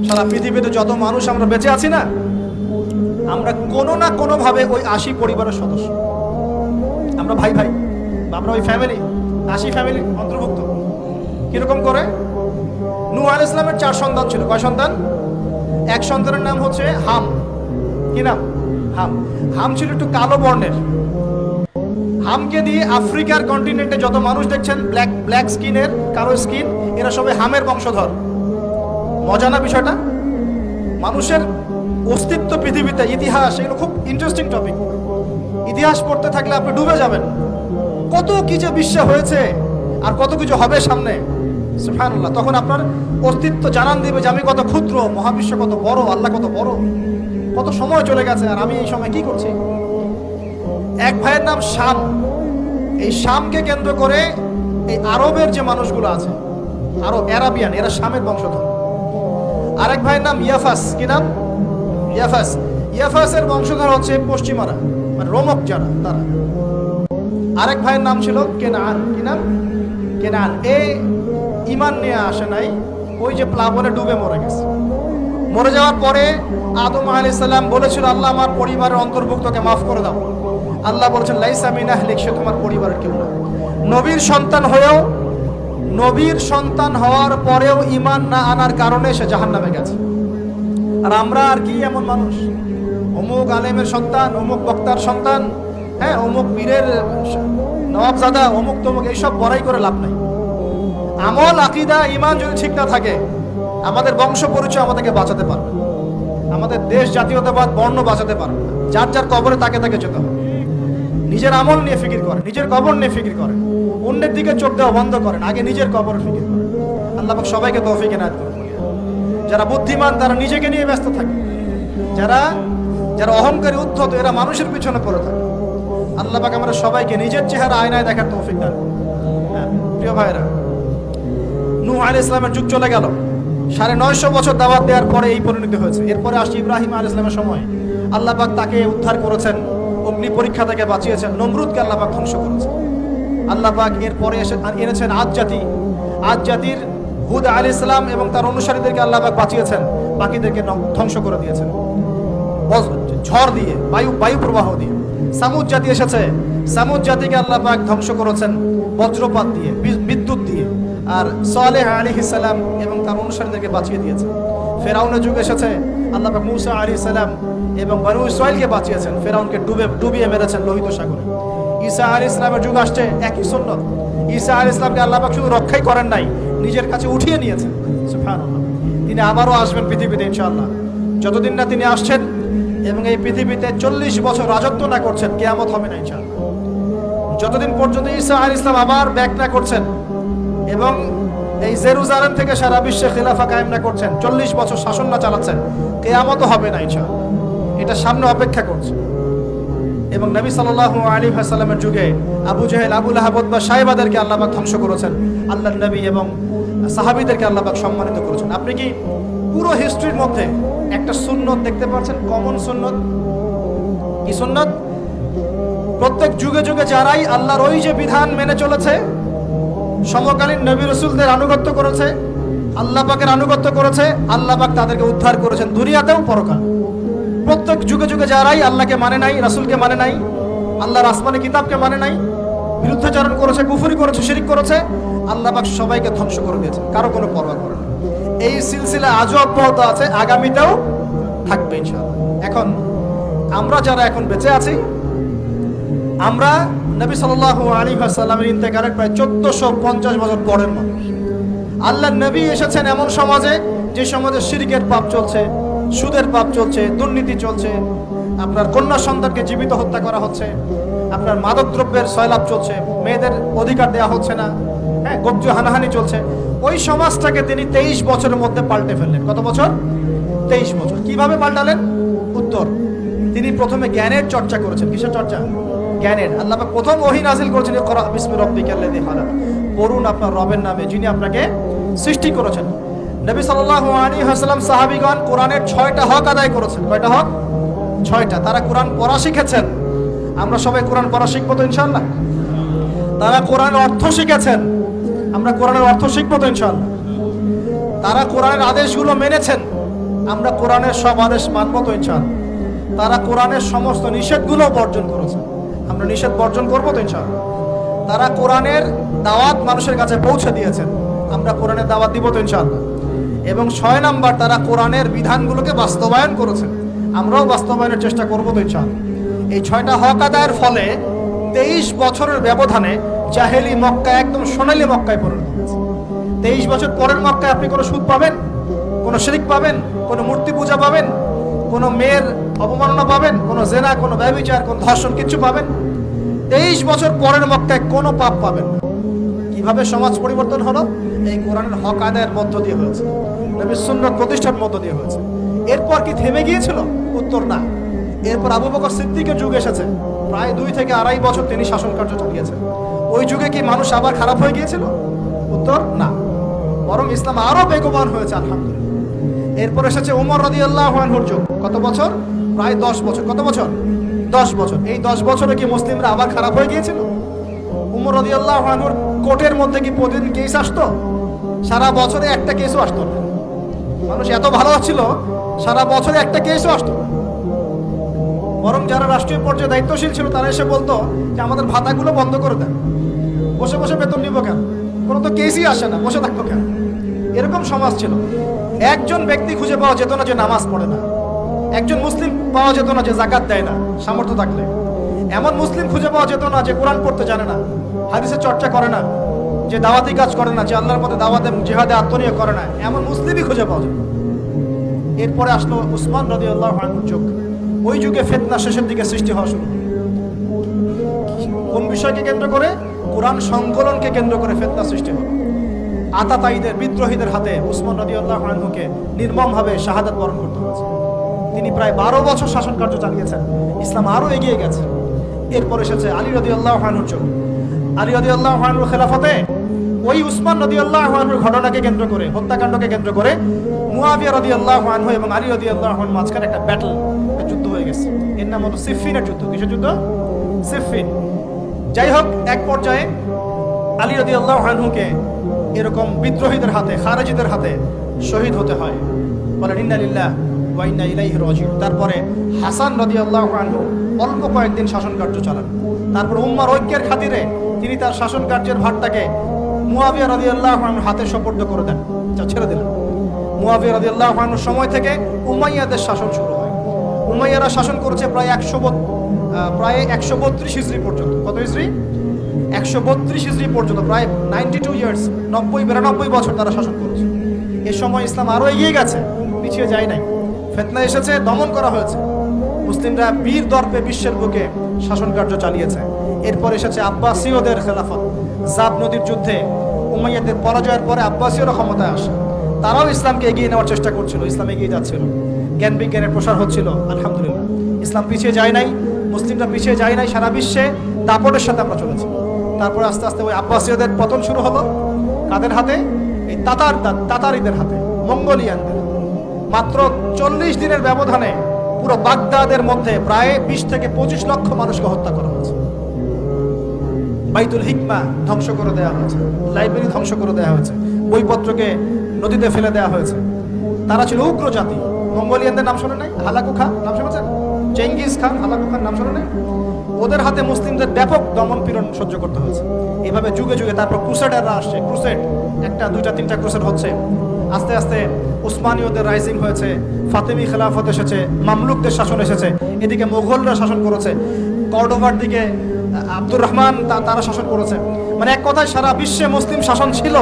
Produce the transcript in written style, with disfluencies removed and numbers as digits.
সারা পৃথিবীতে যত মানুষ আমরা বেঁচে আছি না, আমরা কোনো না কোনোভাবে ওই 80 পরিবারের সদস্য। আমরা ভাই ভাই, আমরা ওই ফ্যামিলি, 80 ফ্যামিলি অন্তর্ভুক্ত। কিরকম করে? নূহ আলাইহিস সালামের 4 সন্তান ছিল। কয় সন্তান? এক সন্তানের নাম হচ্ছে হাম। কি নাম? হাম। হাম ছিল একটু কালো বর্ণের। হামকে দিয়ে আফ্রিকার কন্টিনেন্টে যত মানুষ দেখছেন ব্ল্যাক স্কিনের, কালো স্কিন, এরা সবাই হামের বংশধর। মজা না বিষয়টা? মানুষের অস্তিত্ব পৃথিবীতে, ইতিহাস, এগুলো খুব ইন্টারেস্টিং টপিক। ইতিহাস পড়তে থাকলে আপনি ডুবে যাবেন। কত কি যে বিশ্ব হয়েছে আর কত কিছু হবে সামনে, সুবহানাল্লাহ। তখন আপনার অস্তিত্ব জানান দিবে যে আমি কত ক্ষুদ্র, মহাবিশ্ব কত বড়, আল্লাহ কত বড়, কত সময় চলে গেছে আর আমি এই সময় কি করছি। এক ভাইয়ের নাম শাম। এই শামকে কেন্দ্র করে এই আরবের যে মানুষগুলো আছে, আরব, অ্যারাবিয়ান, এরা শামের বংশধর। আরেক ভাইয়ের নাম ইয়াফাস। কি নাম? ইয়াফাস। ইয়াফাসের বংশধর হচ্ছে পশ্চিমারা, মানে রোমক যারা, তারা। আরেক ভাইয়ের নাম ছিল কেনান। কি নাম? কেনান। এই ঈমান নিয়ে আসে নাই, ওই যে প্লাবনে ডুবে মরে গেছে। মরে যাওয়ার পরে আদম আলাইহিস সালাম বলেছিল, আল্লাহ আমার পরিবারের অন্তর্ভুক্তকে মাফ করে দাও। আল্লাহ বলেছেন, লাইসা মিন আহলিক, সে তোমার পরিবারের কেউ না। নবীর সন্তান হয়েও, নবীর সন্তান হওয়ার পরেও ঈমান না আনার কারণে সে জাহান্নামে গেছে। আর আমরা আর কি এমন মানুষ, অমুক আলেমের সন্তান, অমুক বক্তার সন্তান, হ্যাঁ, অমুক পীরের নওয়াবজাদা, অমুক তমুক, এইসব বড়াই করে লাভ নাই। আমল, আকীদা, ঈমান যদি ঠিক না থাকে, আমাদের বংশ পরিচয় আমাদেরকে বাঁচাতে পারবে, আমাদের দেশ, জাতীয়তাবাদ, বর্ণ বাঁচাতে পারবে না। যার যার কবরে তাকে তাকে যেতে হবে। নিজের আমল নিয়ে ফিকির করেন, নিজের কবর নিয়ে ফিকির করেন, অন্যের দিকে চোখ দেওয়া বন্ধ করেন, আগে নিজের কবর ফিকির করেন। আল্লাহ পাক সবাইকে তৌফিক এনায়েত করুন। যারা বুদ্ধিমান তারা নিজেকে নিয়ে ব্যস্ত থাকে, যারা যারা অহংকারী, উদ্ধত, এরা মানুষের পিছনে পড়ে থাকে। আল্লাহ পাক আমরা সবাইকে নিজের চেহারা আয়নায় দেখার তৌফিক দান। হ্যাঁ প্রিয় ভাইরা, নূহ আলাইহিস সালামের যুগ চলে গেল, 950 বছর দাওয়াত দেওয়ার পরে এই পরিণতি হয়েছে। এরপরে আসছে ইব্রাহিম আলাইহিস সালামের সময়। আল্লাহ পাক তাকে উদ্ধার করেছেন, অগ্নি পরীক্ষা থেকে বাঁচিয়েছেন, নমরুদকে আল্লাহ পাক ধ্বংস করেছেন। আল্লাহ পাক এরপরে এনেছেন আদ জাতি। আদ জাতির হুদ আলাইহিস সালাম এবং তার অনুসারীদেরকে আল্লাহ পাক বাঁচিয়েছেন, বাকিদেরকে ধ্বংস করে দিয়েছেন ঝড় দিয়ে, বায়ু প্রবাহ দিয়ে। সামুদ জাতি এসেছে, সামুদ জাতিকে আল্লাহ পাক ধ্বংস করেছেন বজ্রপাত দিয়ে, বিদ্যুৎ দিয়ে। আর সালেহ আলাইহিস সালাম এবং তার অনুসারীদেরকে বাঁচিয়ে দিয়েছেন। ফেরাউনের যুগ এসেছে, আল্লাহ পাক মূসা আলাইহিস সালাম এবং বনু ইসরাঈলকে বাঁচিয়েছেন, ফেরাউনকে ডুবিয়ে মেরেছেন লোহিত সাগরে। ঈসা আলাইহিস সালামের যুগ আসছে, একই সুন্নাত। ঈসা আলাইহিস সালামকে আল্লাহ পাক শুধু রক্ষাই করেন নাই, নিজের কাছে উঠিয়ে নিয়েছেন। সুবহানাল্লাহ। তিনি আবারও আসবেন পৃথিবীতে ইনশাআল্লাহ। যতদিন না তিনি আসছেন এবং এই পৃথিবীতে 40 বছর রাজত্ব না করছেন, কিয়ামত হবে না ইনশাআল্লাহ। যতদিন পর্যন্ত ঈসা আলাইহিস সালাম আবার ব্যাক না করছেন এবং এই জেরুজালেম থেকে সারা বিশ্বে খিলাফা কায়েম না করছেন, 40 বছর শাসন না চালাচ্ছেন, কিয়ামত হবে না ইনশাআল্লাহ। এটা সামনে অপেক্ষা করছে। এবং নবী সাল্লাল্লাহু আলাইহি ওয়াসাল্লামের যুগে আবু জাহেল, আবু লাহাব বা সাহেবাদেরকে আল্লাহ পাক ধ্বংস করেছেন, আল্লাহর নবী এবং সাহাবীদেরকে আল্লাহ পাক সম্মানিত করেছেন। আপনি কি পুরো হিস্ট্রির মধ্যে একটা সুন্নত দেখতে পাচ্ছেন, কমন সুন্নত? কি সুন্নত? প্রত্যেক যুগে যুগে যারাই আল্লাহর ওই যে বিধান মেনে চলেছে, সমকালীন নবী রাসূলদের আনুগত্য করেছে, আল্লাহ পাকের আনুগত্য করেছে, আল্লাহ পাক তাদেরকে উদ্ধার করেছেন দুনিয়াতেও পরকাল। প্রত্যেক যুগে যুগে যারাই আল্লাহকে মানে নাই, রাসূলকে মানে নাই, আল্লাহর আসমানি কিতাবকে মানে নাই, বিরুদ্ধাচরণ করেছে, কুফরি করেছে, শিরক করেছে, আল্লাহ পাক সবাইকে ধ্বংস করে দিয়েছে, কারো কোনো পরোয়া করে না। এই সিলসিলা আজও অব্যাহত আছে, আগামীতেও থাকবে ইনশাআল্লাহ। এখন আমরা যারা এখন বেঁচে আছি, আমরা নবী সাল্লাল্লাহু আলাইহি ওয়াসাল্লামের ইন্তেকালের প্রায় 1450 বছর পরের মানুষ। আল্লাহর নবী এসেছেন এমন সমাজে, যে সমাজে শিরকের পাপ চলছে, সুদের পাপ চলছে, দুর্নীতি চলছে, আপনার কন্যা সন্তানকে জীবিত হত্যা করা হচ্ছে, আপনার মাদক দ্রব্যের সয়লাভ চলছে, মেয়েদের অধিকার দেওয়া হচ্ছে না, হ্যাঁ, গোপ্য হানাহানি চলছে। ওই সমাজটাকে তিনি 23 বছরের মধ্যে পাল্টে ফেললেন। কত বছর? 23 বছর। কিভাবে পাল্টালেন? উত্তর, তিনি প্রথমে জ্ঞানের চর্চা করেছেন। কিসের চর্চা? জ্ঞানের। আল্লাহ পাক প্রথম ওহী নাযিল করেছেন, ইকরা বিসমি রাব্বিকাল্লাযী খালাক, পড়ুন আপনার রবের নামে যিনি আপনাকে সৃষ্টি করেছেন। নবী সাল্লাল্লাহু আলাইহি ওয়াসাল্লাম, সাহাবীগণ কোরআনের 6টা হক আদায় করেছেন। কয়টা হক? 6টা। তারা কোরআন পড়া শিখেছেন। আমরা সবাই কোরআন পড়া শিখবো তো ইনশাআল্লাহ। তারা কোরআনের অর্থ শিখেছেন। আমরা কোরআনের অর্থ শিখবো তো ইনশাআল্লাহ। তারা কোরআনের আদেশগুলো মেনেছেন, আমরা কোরআনের সব আদেশ মানব তো ইনশাআল্লাহ? তারা কোরআনের সমস্ত নিষেধগুলো বর্জন করেছে, আমরা নিষেধ বর্জন করবো তো ইনশাআল্লাহ? তারা কোরআনের দাওয়াত মানুষের কাছে পৌঁছে দিয়েছেন, আমরা কোরআনের দাওয়াত দিব তো ইনশাআল্লাহ? এবং 6 নাম্বার, তারা কোরআনের বিধানগুলোকে বাস্তবায়ন করেছেন, আমরাও বাস্তবায়নের চেষ্টা করবো তো ইনশাআল্লাহ? এই 6টা হক আদায়ের ফলে 23 বছরের ব্যবধানে জাহেলি মক্কা একদম সোনালী মক্কায় পরিণত হয়েছে। 23 বছর পরের মক্কায় আপনি কোনো সুদ পাবেন, কোনো শিরক পাবেন, কোনো মূর্তি পূজা পাবেন, কোনো মেয়ের অবমাননা পাবেন, কোনো জেনা, কোনো ব্যভিচার, কোনো ধর্ষণ, কিছু পাবেন? 23 বছর পরের মক্কায় কোনো পাপ পাবেন না। কিভাবে সমাজ পরিবর্তন হলো? এই কোরআনের হক আদায়ের মধ্য দিয়ে হয়েছে, নবীর সুন্নাত প্রতিষ্ঠার মধ্য দিয়ে হয়েছে। এরপর কি থেমে গিয়েছিল? উত্তর না। এরপর আবু বকর সিদ্দিকের যুগ এসেছে, প্রায় 2 থেকে 2.5 বছর তিনি শাসন কার্য চালিয়েছেন। ওই যুগে কি মানুষ আবার খারাপ হয়ে গিয়েছিল? উত্তর না, বরং ইসলাম আরো বেগবান হয়েছে আলহামদুলিল্লাহ। এরপর এসেছে ওমর রাদিয়াল্লাহু আনহুর যুগ। কত বছর? প্রায় 10 বছর। কত বছর? 10 বছর। এই 10 বছরে কি মুসলিমরা আবার খারাপ হয়ে গিয়েছিল? ওমর রাদিয়াল্লাহু আনহুর কোর্টের মধ্যে কি প্রতিদিন কেস আসতো? সারা বছরে একটা কেসও আসতো না। মানুষ এত ভালো ছিল, সারা বছরে একটা কেসও আসতো না। বরং যারা রাষ্ট্রীয় পর্যায়ে দায়িত্বশীল ছিল তারা এসে বলতো যে আমাদের ভাতাগুলো বন্ধ করে দেন, বসে বসে বেতন নিব কেন, কোনো তো কেসই আসে না, বসে থাকবো কেন? এরকম সমাজ ছিল। একজন ব্যক্তি খুঁজে পাওয়া যেত না যে নামাজ পড়ে না, একজন মুসলিম পাওয়া যেত না যে জাকাত দেয় না সামর্থ্য থাকলে, এমন মুসলিম খুঁজে পাওয়া যেত না যে কোরআন পড়তে জানে না, হাদিসের চর্চা করে না, যে দাওয়াতি কাজ করে না, যে আল্লাহর পথে দাওয়াতে জিহাদে আত্মনিয়োগ করে না, এমন মুসলিমই খুঁজে পাওয়া যেত। এরপরে আসলো উসমান রাদিয়াল্লাহু আনহুর যুগ। ওই যুগে ফিতনা শেষের দিকে সৃষ্টি হওয়া শুরু। কোন বিষয়কে কেন্দ্র করে? কোরআন সংকলনকে কেন্দ্র করে ফিতনা সৃষ্টি হলো। আতাতায়ীদের, বিদ্রোহীদের হাতে উসমান রাদিয়াল্লাহু আনহুকে নির্মমভাবে শাহাদাত বরণ করতে হয়েছে। তিনি প্রায় 12 বছর শাসন কার্য চালিয়েছেন, ইসলাম আরো এগিয়ে গেছে। এরপর এসেছে আলী রাদিয়াল্লাহু আনহুর যুগ। আলী রাদিয়াল্লাহু আনহুর খেলাফতে ওই উসমান রাদিয়াল্লাহু আনহুর ঘটনাকে কেন্দ্র করে, হত্যাকাণ্ডকে কেন্দ্র করে মুয়াবিয়া রাদিয়াল্লাহু আনহু এবং আলী রাদিয়াল্লাহু আনহুর মাঝখানে একটা ব্যাটল, যুদ্ধ হয়ে গেছে। এর নাম হলো সিফফিনের যুদ্ধ। কিসের যুদ্ধ? সিফফিন। যাই হোক, এক পর্যায়ে আলী রাদিয়াল্লাহু আনহুকে এরকম বিদ্রোহীদের হাতে, খারেজিদের হাতে শহীদ হতে হয়। বলেন ইন্না লিল্লাহি ওয়া ইন্না ইলাইহি রাজিউন। তারপরে হাসান রাদিয়াল্লাহু আনহু অল্প কয়েকদিন শাসন কার্য চালান। তারপর উম্মার ঐক্যের খাতিরে তিনি তার শাসন কার্যের ভারটাকে মুয়াবিয়া রাদিয়াল্লাহু আনহুর হাতে সুপর্দ করে দেন, ছেড়ে দিলেন। মুয়াবিয়া রাদিয়াল্লাহু আনহুর সময় থেকে উমাইয়াদের শাসন শুরু হয়। উমাইয়ারা শাসন করেছে প্রায় 132 হিজরি পর্যন্ত। কত হিজরি? 132 হিজরি পর্যন্ত, প্রায় 92 ইয়ার্স, 92 বছর তারা শাসন করেছে। এ সময় ইসলাম আরো এগিয়ে গেছে, পিছিয়ে যায় নাই। ফিতনা এসেছে, দমন করা হয়েছে। মুসলিমরা বীর দর্পে বিশ্বের বুকে শাসন কার্য চালিয়েছে। এরপর এসেছে আব্বাসীয়দের খেলাফত। জাব নদীর যুদ্ধে উমাইয়াদের পরাজয়ের পরে আব্বাসীয়রা ক্ষমতায় আসে। তারাও ইসলামকে এগিয়ে নেওয়ার চেষ্টা করছিল, ইসলাম এগিয়ে যাচ্ছিল, জ্ঞান বিজ্ঞানের প্রসার হচ্ছিল। আলহামদুলিল্লাহ, ইসলাম পিছিয়ে যায় নাই, মুসলিমরা পিছিয়ে যায় নাই, সারা বিশ্বে দাপটের সাথে আমরা চলেছি। তারপরে আস্তে আস্তে ওই আব্বাসীয়দের পতন শুরু হলো। কাদের হাতে? এই তাতারিদের হাতে, মঙ্গোলিয়ানদের। মাত্র 40 দিনের ব্যবধানে পুরো বাগদাদের মধ্যে প্রায় 20 থেকে 25 লক্ষ মানুষকে হত্যা করা হয়েছে। বাইতুল হিকমা ধ্বংস করে দেওয়া হয়েছে, লাইব্রেরি ধ্বংস করে দেওয়া হয়েছে, বইপত্রকে নদীতে ফেলে দেওয়া হয়েছে। তারা ছিল উগ্র জাতি। মঙ্গোলিয়ানদের নাম শোনেন নাই? হালাকু খান নাম শুনেছেন? চেঙ্গিস খান, হালাকু খান নাম শোনেন নাই? ওদের হাতে মুসলিমদের ব্যাপক দমন পীড়ন সহ্য করতে হয়েছে। এভাবে যুগে যুগে তারপর ক্রুসেডাররা আসছে, ক্রুসেড 1টা 2টা 3টা ক্রুসেড হচ্ছে। আস্তে আস্তে উসমানীয়দের রাইজিং হয়েছে, ফাতেমি খেলাফত এসেছে, মামলুকদের শাসন এসেছে, এদিকে মোগলরা শাসন করেছে, কর্ডোভার দিকে আব্দুর রহমান তারা শাসন করেছে। মানে এক কথায় সারা বিশ্বে মুসলিম শাসন ছিল।